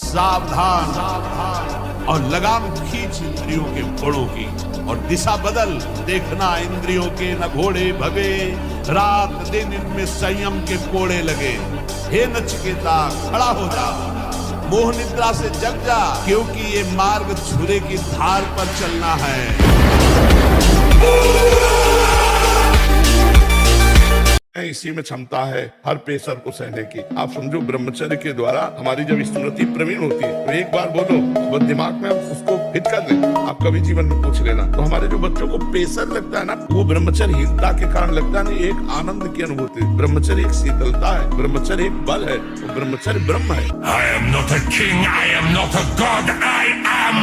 सावधान और लगाम खींच इंद्रियों के घोड़ों की और दिशा बदल। देखना इंद्रियों के न घोड़े भगे, रात दिन इनमें संयम के कोड़े लगे। हे नचिकेता खड़ा हो जा, मोह निद्रा से जग जा, क्योंकि ये मार्ग छुरे की धार पर चलना है। इसी में क्षमता है हर पेशर को सहने की। आप समझो ब्रह्मचर्य के द्वारा हमारी जब स्मृति प्रवीण होती है तो एक बार बोलो वो दिमाग में उसको फिट कर ले। आप कभी जीवन में पूछ लेना, तो हमारे जो बच्चों को पेशर लगता है ना, वो ब्रह्मचर्यहीनता के कारण लगता है ना। एक आनंद की अनुभूति, ब्रह्मचर्य एक शीतलता है, ब्रह्मचर्य एक बल है, वो ब्रह्मचर्य ब्रह्म है। I am not a king, I am not a god, I am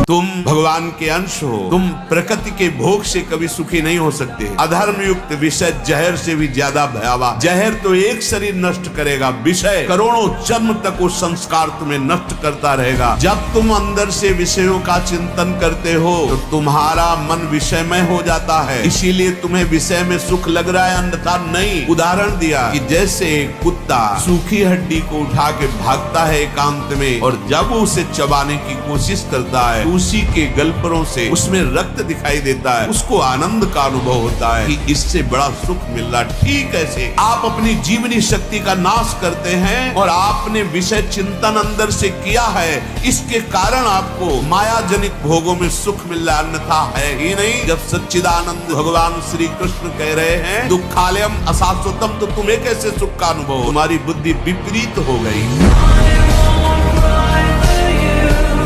तुम भगवान के अंश हो, तुम प्रकृति के भोग से कभी सुखी नहीं हो सकते। अधर्म युक्त विषय जहर से भी ज्यादा भयावह। जहर तो एक शरीर नष्ट करेगा, विषय करोड़ों जन्म तक उस संस्कार तुम्हें नष्ट करता रहेगा। जब तुम अंदर से विषयों का चिंतन करते हो तो तुम्हारा मन विषयमय हो जाता है, इसीलिए तुम्हें विषय में सुख लग रहा है, अन्यथा नहीं। उदाहरण दिया कि जैसे एक कुत्ता सूखी हड्डी को उठा के भागता है एकांत में, और जब उसे चबाने की कोशिश करता है उसी के गलपरों से उसमें रक्त दिखाई देता है, उसको आनंद का अनुभव होता है कि इससे बड़ा सुख मिल रहा। ठीक ऐसे आप अपनी जीवनी शक्ति का नाश करते हैं और आपने विषय चिंतन अंदर से किया है, इसके कारण आपको माया जनित भोगों में सुख मिल रहा, अन्यथा है ही नहीं। जब सच्चिदानंद भगवान श्री कृष्ण कह रहे हैं दुखालयम अशाश्वतम, तो तुम्हें कैसे सुख का अनुभव? तुम्हारी बुद्धि विपरीत हो गई।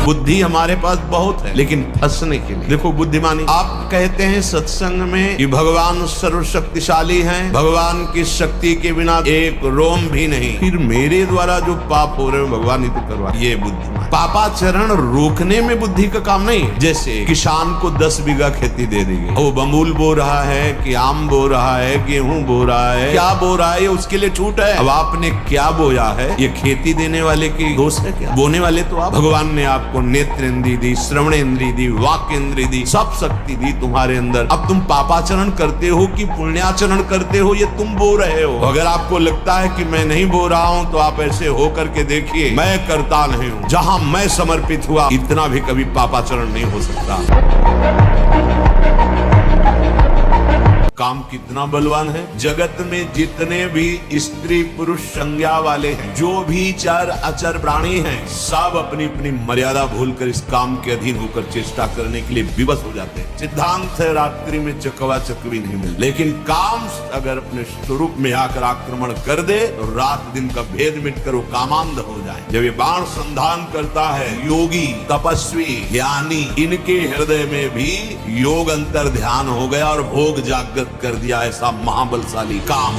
बुद्धि हमारे पास बहुत है, लेकिन फंसने के लिए देखो बुद्धिमानी। आप कहते हैं सत्संग में कि भगवान सर्वशक्तिशाली हैं, भगवान की शक्ति के बिना एक रोम भी नहीं, फिर मेरे द्वारा जो पाप हो रहे हो भगवान ही तो करवा। ये बुद्धिमान। पापाचरण रोकने में बुद्धि का काम नहीं। जैसे किसान को 10 बीघा खेती दे दी गई, वो बमूल बो रहा है कि आम बो रहा है, गेहूं बो रहा है, क्या बो रहा है, ये उसके लिए छूट है। अब आपने क्या बोया है, ये खेती देने वाले की दोष है क्या? बोने वाले तो आप। भगवान ने आपको नेत्र इंद्री दी, श्रवण इंद्री दी, वाक इंद्री दी, सब शक्ति दी तुम्हारे अंदर। अब तुम पापाचरण करते हो कि पुण्याचरण करते हो, ये तुम बो रहे हो। अगर आपको लगता है कि मैं नहीं बो रहा हूं तो आप ऐसे हो करके देखिए, मैं करता नहीं हूं। जहां मैं समर्पित हुआ, इतना भी कभी पापाचरण नहीं हो सकता। काम कितना बलवान है। जगत में जितने भी स्त्री पुरुष संज्ञा वाले हैं, जो भी चर अचर प्राणी हैं, सब अपनी अपनी मर्यादा भूलकर इस काम के अधीन होकर चेष्टा करने के लिए विवश हो जाते हैं। सिद्धांत है रात्रि में चकवा चकवी नहीं मिलती, लेकिन काम अगर अपने स्वरूप में आकर आक्रमण कर दे तो रात दिन का भेद मिटकर वो कामांध हो जाए। जब ये बाण संधान करता है, योगी तपस्वी ज्ञानी, इनके हृदय में भी योग अंतर ध्यान हो गया और भोग जागृत कर दिया ऐसा महाबलशाली काम।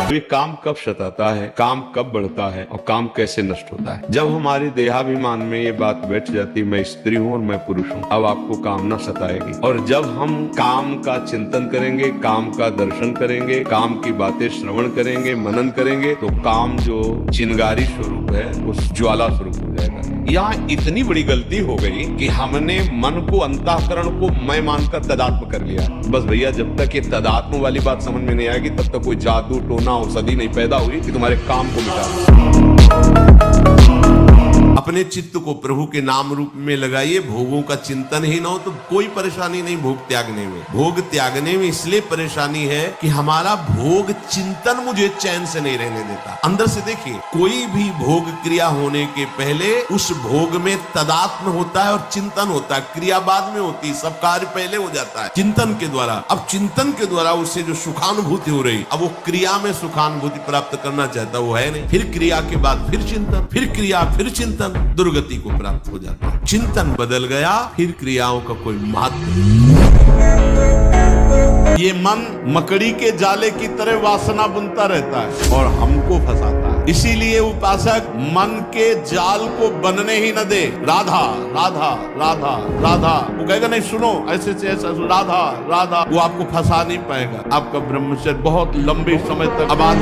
ये काम कब सताता है, काम कब बढ़ता है और काम कैसे नष्ट होता है? जब हमारे देहाभिमान में ये बात बैठ जाती मैं स्त्री हूँ और मैं पुरुष हूँ, अब आपको काम न सताएगी। और जब हम काम का चिंतन करेंगे, काम का दर्शन करेंगे, काम की बातें श्रवण करेंगे, मनन करेंगे, तो काम जो चिंगारी स्वरूप है उस ज्वाला स्वरूप हो जाएगा। यहाँ इतनी बड़ी गलती हो गई कि हमने मन को, अंतःकरण को मैं मानकर तदात्म कर लिया। बस भैया, जब तक ये तदात्म वाली बात समझ में नहीं आएगी तब तक कोई जादू टोना औषधि नहीं पैदा हुई कि तुम्हारे काम को मिटा। अपने चित्त को प्रभु के नाम रूप में लगाइए। भोगों का चिंतन ही ना हो तो कोई परेशानी नहीं भोग त्यागने में। भोग त्यागने में इसलिए परेशानी है कि हमारा भोग चिंतन मुझे चैन से नहीं रहने देता। अंदर से देखिए, कोई भी भोग क्रिया होने के पहले उस भोग में तदात्म होता है और चिंतन होता है। क्रिया बाद में होती है, सब कार्य पहले हो जाता है चिंतन के द्वारा। अब चिंतन के द्वारा उससे जो सुखानुभूति हो रही, अब वो क्रिया में सुखानुभूति प्राप्त करना चाहता वो है नहीं। फिर क्रिया के बाद फिर चिंतन, फिर क्रिया, फिर चिंतन, दुर्गति को प्राप्त हो जाता है। चिंतन बदल गया, फिर क्रियाओं का कोई महत्व नहीं। ये मन मकड़ी के जाले की तरह वासना बुनता रहता है और हमको फंसाता है। इसीलिए उपासक मन के जाल को बनने ही न दे। राधा राधा राधा राधा, वो कहेगा नहीं सुनो ऐसे से ऐसा, राधा राधा, वो आपको फंसा नहीं पाएगा। आपका ब्रह्मचर्य बहुत लंबे समय तक आबाद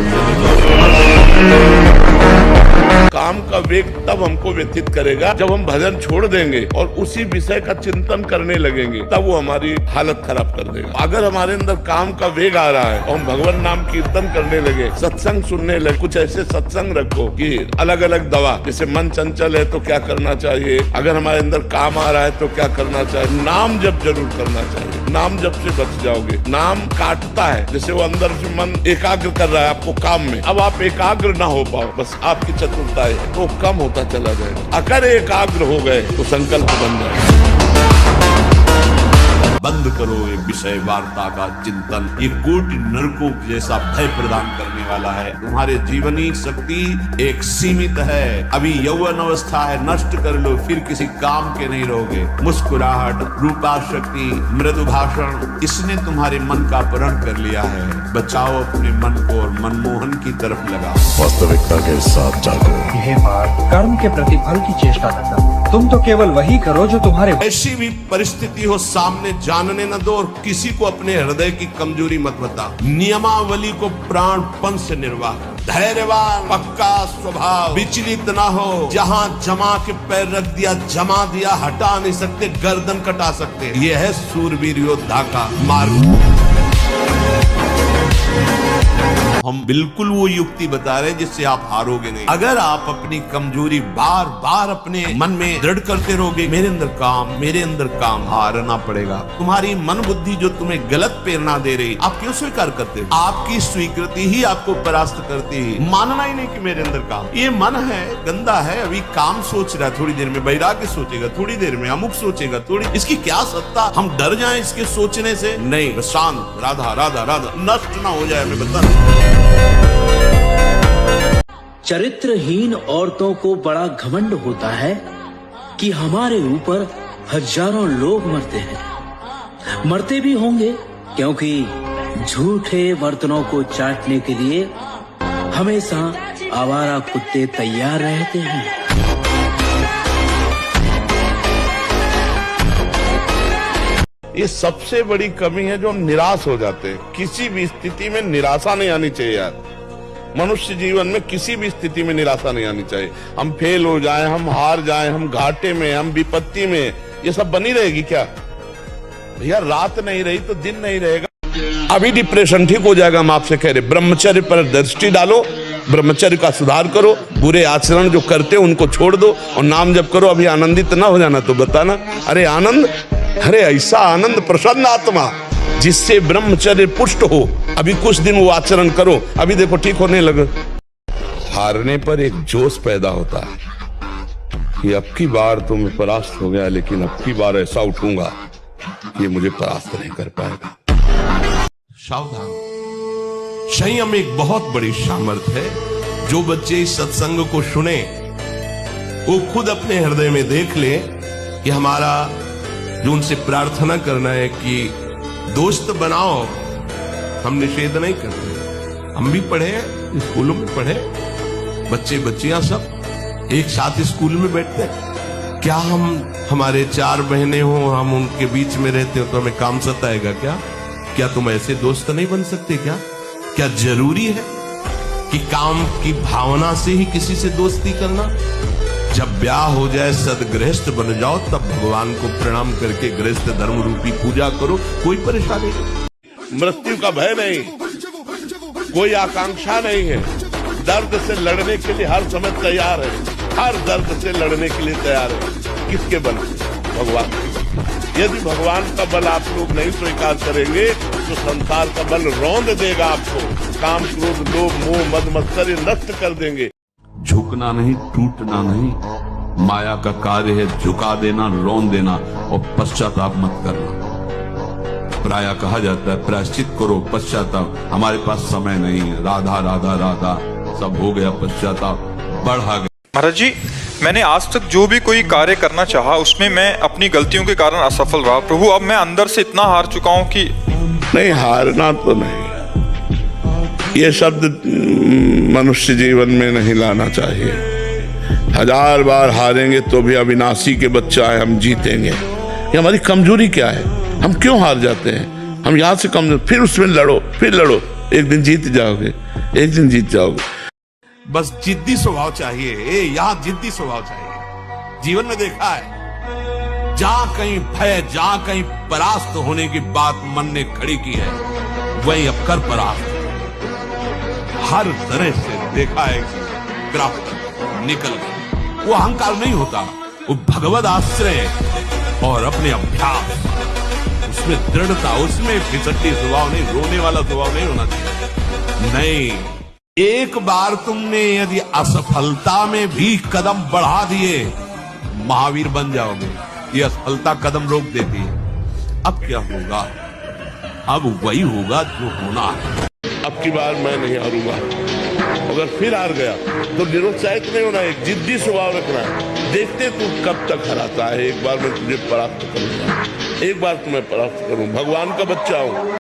काम का वेग तब हमको व्यतीत करेगा जब हम भजन छोड़ देंगे और उसी विषय का चिंतन करने लगेंगे, तब वो हमारी हालत खराब कर देगा। अगर हमारे अंदर काम का वेग आ रहा है और हम भगवान नाम कीर्तन करने लगे, सत्संग सुनने लगे, कुछ ऐसे सत्संग रखो कि अलग अलग दवा, जैसे मन चंचल है तो क्या करना चाहिए, अगर हमारे अंदर काम आ रहा है तो क्या करना चाहिए, नाम जप जरूर करना चाहिए। नाम जप से बच जाओगे। नाम काटता है, जैसे वो अंदर से मन एकाग्र कर रहा है आपको काम में, अब आप एकाग्र ना हो पाओ, बस आपकी चतुरता है तो कम होता चला जाएगा। अगर एकाग्र हो गए तो संकल्प बन जाए। बंद करो ये विषय वार्ता का चिंतन, ये कोटि नरकों जैसा भय प्रदान करने वाला है। तुम्हारे जीवनी शक्ति एक सीमित है, अभी यौवन अवस्था है, नष्ट कर लो, फिर किसी काम के नहीं रहोगे। मुस्कुराहट, रूपा शक्ति, मृदु भाषण, इसने तुम्हारे मन का अपहरण कर लिया है। बचाओ अपने मन को और मनमोहन की तरफ लगाओ। वास्तविकता के साथ जागो। यह बात कर्म के प्रतिफल की चेष्टा करता, तुम तो केवल वही करो जो तुम्हारे। ऐसी भी परिस्थिति हो सामने जानने न दो और किसी को अपने हृदय की कमजोरी मत बता। नियमावली को प्राणपन से निर्वाह, धैर्यवान, पक्का स्वभाव, विचलित ना हो। जहां जमा के पैर रख दिया, जमा दिया, हटा नहीं सकते, गर्दन कटा सकते। यह है सूरवीर योद्धा का मार्ग। हम बिल्कुल वो युक्ति बता रहे हैं जिससे आप हारोगे नहीं। अगर आप अपनी कमजोरी बार बार अपने मन में दृढ़ करते रहोगे, मेरे अंदर काम, हारना पड़ेगा। तुम्हारी मन बुद्धि जो तुम्हें गलत प्रेरणा दे रही, आप क्यों स्वीकार करते हो? आपकी स्वीकृति ही आपको परास्त करती है। मानना ही नहीं कि मेरे अंदर काम, ये मन है, गंदा है, अभी काम सोच रहा है, थोड़ी देर में वैराग्य सोचेगा, थोड़ी देर में अमुक सोचेगा, थोड़ी, इसकी क्या सत्ता, हम डर जाएं इसके सोचने से? नहीं, शांत, राधा राधा राधा, नष्ट ना हो जाए। मैं बता, चरित्रहीन औरतों को बड़ा घमंड होता है कि हमारे ऊपर हजारों लोग मरते हैं। मरते भी होंगे क्योंकि झूठे बर्तनों को चाटने के लिए हमेशा आवारा कुत्ते तैयार रहते हैं। ये सबसे बड़ी कमी है जो हम निराश हो जाते हैं। किसी भी स्थिति में निराशा नहीं आनी चाहिए यार। मनुष्य जीवन में किसी भी स्थिति में निराशा नहीं आनी चाहिए। हम फेल हो जाएं, हम हार जाएं, हम घाटे में, हम विपत्ति में, ये सब बनी रहेगी क्या भैया? रात नहीं रही तो दिन नहीं रहेगा। अभी डिप्रेशन ठीक हो जाएगा, हम आपसे कह रहे। ब्रह्मचर्य पर दृष्टि डालो, ब्रह्मचर्य का सुधार करो, बुरे आचरण जो करते हो उनको छोड़ दो और नाम जप करो। अभी आनंदित ना हो जाना तो बताना, अरे आनंद, अरे ऐसा आनंद, प्रसन्न आत्मा जिससे ब्रह्मचर्य पुष्ट हो। अभी कुछ दिन वो आचरण करो, अभी देखो ठीक होने लगे। हारने पर एक जोश पैदा होता है कि अब की बार तो मैं परास्त हो गया, लेकिन अब की बार ऐसा उठूंगा कि मुझे परास्त नहीं कर पाएगा। सावधान, संयम एक बहुत बड़ी सामर्थ्य है। जो बच्चे इस सत्संग को सुने वो खुद अपने हृदय में देख ले कि हमारा जो उनसे प्रार्थना करना है कि दोस्त बनाओ, हम निषेध नहीं करते। हम भी पढ़े, स्कूलों में पढ़े, बच्चे बच्चियां सब एक साथ स्कूल में बैठते। क्या हम, हमारे 4 बहनें हो, हम उनके बीच में रहते हो तो हमें काम सताएगा क्या? क्या तुम ऐसे दोस्त नहीं बन सकते क्या? क्या जरूरी है कि काम की भावना से ही किसी से दोस्ती करना? जब ब्याह हो जाए, सदगृहस्थ बन जाओ, तब भगवान को प्रणाम करके गृहस्थ धर्म रूपी पूजा करो, कोई परेशानी नहीं। मृत्यु का भय नहीं, कोई आकांक्षा नहीं है। दर्द से लड़ने के लिए हर समय तैयार है, हर दर्द से लड़ने के लिए तैयार है। किसके बल? भगवान। यदि भगवान का बल आप लोग नहीं स्वीकार करेंगे तो संसार का बल रौंद देगा आपको। काम, क्रोध, लोभ, मोह, मद मत्सर नष्ट कर देंगे। झुकना नहीं, टूटना नहीं, माया का कार्य है झुका देना, रौंद देना और पश्चाताप मत करना। प्रायः कहा जाता है प्रायश्चित करो, पश्चाताप। हमारे पास समय नहीं है। राधा राधा राधा, सब हो गया, पश्चाताप बढ़ा गया। महाराज जी, मैंने आज तक जो भी कोई कार्य करना चाहा उसमें मैं अपनी गलतियों के कारण असफल रहा। प्रभु, अब मैं अंदर से इतना हार चुका हूँ कि नहीं, हारना तो नहीं, ये शब्द मनुष्य जीवन में नहीं लाना चाहिए। 1000 बार हारेंगे तो भी अविनाशी के बच्चा है, हम जीतेंगे। ये हमारी कमजोरी क्या है? हम क्यों हार जाते हैं? हम यहाँ से कमजोर, फिर उसमें लड़ो, फिर लड़ो, एक दिन जीत जाओगे, एक दिन जीत जाओगे। बस जिद्दी स्वभाव चाहिए, यहाँ जिद्दी स्वभाव चाहिए। जीवन में देखा है, जहां कहीं भय, जहां कहीं परास्त होने की बात मन ने खड़ी की है, वही अब कर परास्त हर तरह से देखा है, गिरफ्त निकल गई। वो अहंकार नहीं होता, वो भगवत आश्रय और अपने अभ्यास, उसमें दृढ़ता, उसमें फिसड्डी स्वभाव नहीं, रोने वाला स्वभाव नहीं होना चाहिए। नहीं, एक बार तुमने यदि असफलता में भी कदम बढ़ा दिए, महावीर बन जाओगे। ये असफलता कदम रोक देती है। अब क्या होगा? अब वही होगा जो होना है। अब की बार मैं नहीं हारूंगा। अगर फिर हार गया तो निरुत्साहित नहीं होना, एक जिद्दी स्वभाव रखना है। देखते तू कब तक हराता है। एक बार मैं तुझे परास्त करूंगा, एक बार तुम्हें परास्त करूं। भगवान का बच्चा हूं।